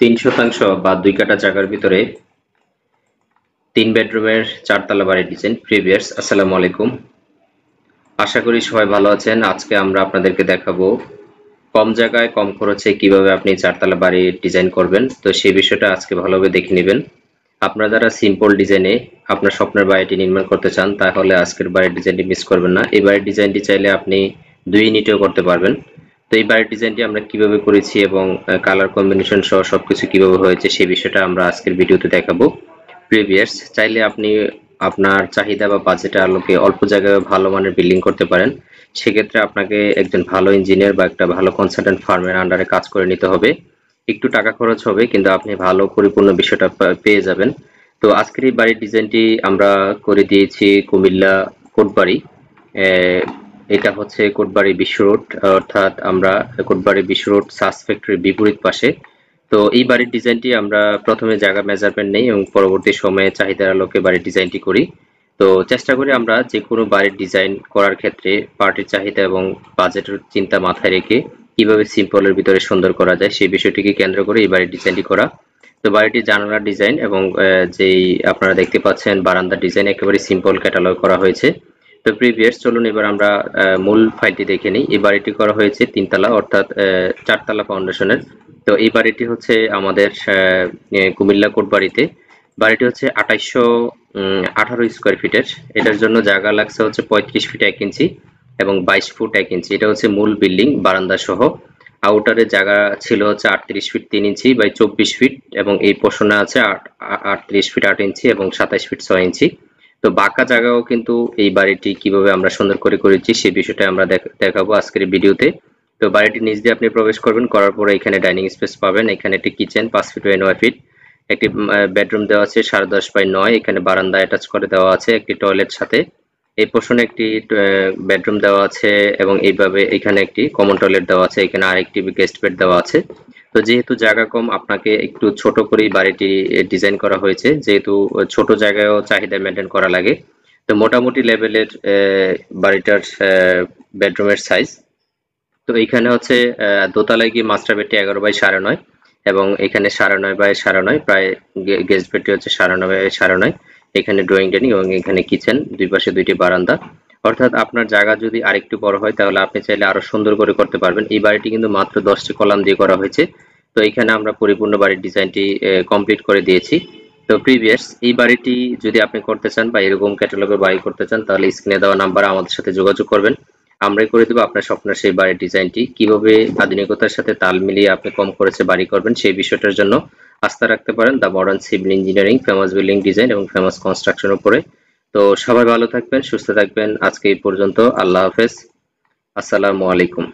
3% বা 2 কাঠা জায়গার ভিতরে 3 বেডরুমের 4 তলা বাড়ির ডিজাইন প্রিভিয়াস। আসসালামু আলাইকুম, আশা করি সবাই ভালো আছেন। আজকে আমরা আপনাদেরকে দেখাবো কম জায়গায় কম খরচে কিভাবে আপনি 4 তলা বাড়ির ডিজাইন করবেন। তো সেই বিষয়টা আজকে ভালোভাবে দেখে নেবেন। আপনারা যারা সিম্পল ডিজাইনে আপনার স্বপ্নের বাড়িটি নির্মাণ করতে চান তাহলে আজকের বাড়ির ডিজাইনটি মিস করবেন না। এই বাড়ির ডিজাইনটি চাইলে আপনি 2 ইউনিটেও করতে পারবেন। তো এই বাড়ির ডিজাইনটি আমরা কিভাবে করেছি এবং কালার কম্বিনেশন সহ সবকিছু কিভাবে হয়েছে সেই বিষয়টা আমরা আজকের ভিডিওতে দেখাবো। প্রিভিয়াস চাইলে আপনি আপনার চাহিদা বা বাজেটের আলোকে অল্প জায়গায় ভালো মানের বিল্ডিং করতে পারেন। সেক্ষেত্রে আপনাকে একজন ভালো ইঞ্জিনিয়ার বা একটা ভালো কনসালটেন্ট ফার্মের আন্ডারে কাজ করে নিতে হবে। একটু টাকা খরচ হবে কিন্তু আপনি ভালো পরিপূর্ণ বিষয়টা পেয়ে যাবেন। তো আজকের এই বাড়ির ডিজাইনটি আমরা করে দিয়েছি কুমিল্লা কোটবাড়ি। এটা হচ্ছে কোটবাড়ি বিশ্ব রোড, অর্থাৎ আমরা কোটবাড়ি বিশ্ব রোড সাস ফ্যাক্টরির বিপরীত পাশে। তো এই বাড়ির ডিজাইনটি আমরা প্রথমে জায়গা মেজারমেন্ট নেই এবং পরবর্তী সময়ে চাহিদার আলোকে বাড়ির ডিজাইনটি করি। তো চেষ্টা করি আমরা যে কোনো বাড়ির ডিজাইন করার ক্ষেত্রে পার্টির চাহিদা এবং বাজেটের চিন্তা মাথায় রেখে কিভাবে সিম্পলের ভিতরে সুন্দর করা যায় সেই বিষয়টিকে কেন্দ্র করে এই বাড়ির ডিজাইনটি করা। তো বাড়িটির জানালার ডিজাইন এবং যেই আপনারা দেখতে পাচ্ছেন বারান্দার ডিজাইন একেবারে সিম্পল ক্যাটালগ করা হয়েছে। তো প্রিভিয়াস চলুন এবার আমরা মূল ফাইলটি দেখে নিই। এই বাড়িটি করা হয়েছে 3 তলা অর্থাৎ 4 তলা ফাউন্ডেশনের। তো এই বাড়িটি হচ্ছে আমাদের কুমিল্লা কোটবাড়িতে। বাড়িটি হচ্ছে 2818 স্কোয়ার ফিটের। এটার জন্য জায়গা লাগছে হচ্ছে 35 ফিট 1 ইঞ্চি এবং 22 ফুট 1 ইঞ্চি। এটা হচ্ছে মূল বিল্ডিং বারান্দা সহ। আউটারে জায়গা ছিল হচ্ছে 38 ফিট 3 ইঞ্চি বাই 24 ফিট এবং এই পোর্শনে আছে 38 ফিট 8 ইঞ্চি এবং 27 ফিট 6 ইঞ্চি। তো বাঁকা জায়গাও কিন্তু এই বাড়িটি কিভাবে আমরা সুন্দর করে করেছি সেই বিষয়টা আমরা দেখাবো আজকের ভিডিওতে। তো বাড়িটির নিচ দিয়ে আপনি প্রবেশ করবেন, করার পরে এখানে ডাইনিং স্পেস পাবেন। এখানে একটি কিচেন 5 ফিট বাই 9 ফিট, একটি বেডরুম দেওয়া আছে 10.5 বাই 9। এখানে বারান্দা অ্যাটাচ করে দেওয়া আছে একটি টয়লেট সাথে। এই পোর্শনে একটি বেডরুম দেওয়া আছে এবং এইভাবে এখানে একটি কমন টয়লেট দেওয়া আছে। এখানে আরেকটি গেস্ট বেড দেওয়া আছে। তো যেহেতু জায়গা কম আপনাকে একটু ছোট করেই বাড়িটি ডিজাইন করা হয়েছে, যেহেতু ছোট জায়গায়ও চাহিদা মেনটেন করা লাগে। তো মোটামুটি লেভেলের বাড়িটার বেডরুমের সাইজ। তো এইখানে হচ্ছে দোতলায় গিয়ে মাস্টার বেডটি 11 বাই 9.5 এবং এখানে 9.5 বাই 9.5, প্রায় গেস্ট বেডটি হচ্ছে 9.5 বাই 9.5। এখানে ড্রয়িং ডাইনিং এবং এখানে কিচেন, দুই পাশে দুইটি বারান্দা। অর্থাৎ আপনার জায়গা যদি আরেকটু বড় হয় তাহলে আপনি চাইলে আরো সুন্দর করে করতে পারবেন। এই বাড়িটি কিন্তু মাত্র 10টি কলাম দিয়ে করা হয়েছে। তো এখানে আমরা পরিপূর্ণ বাড়ির ডিজাইনটি কমপ্লিট করে দিয়েছি। তো প্রিভিয়াস এই বাড়িটি যদি আপনি করতে চান বা এরকম ক্যাটালগের বাড়ি করতে চান তাহলে স্ক্রিনে দেওয়া নাম্বারে আমাদের সাথে যোগাযোগ করবেন। আমরাই করে দেবো আপনার স্বপ্নের সেই বাড়ির ডিজাইনটি। কিভাবে আধুনিকতার সাথে তাল মিলিয়ে আপনি কম খরচে বাড়ি করবেন সেই বিষয়টার জন্য আস্থা রাখতে পারেন the modern civil engineering, famous building design এবং ফেমাস কনস্ট্রাকশন উপরে। তো সবাই ভালো থাকবেন, সুস্থ থাকবেন। আজকে এই পর্যন্ত। আল্লাহ হাফেজ, আসসালামু আলাইকুম।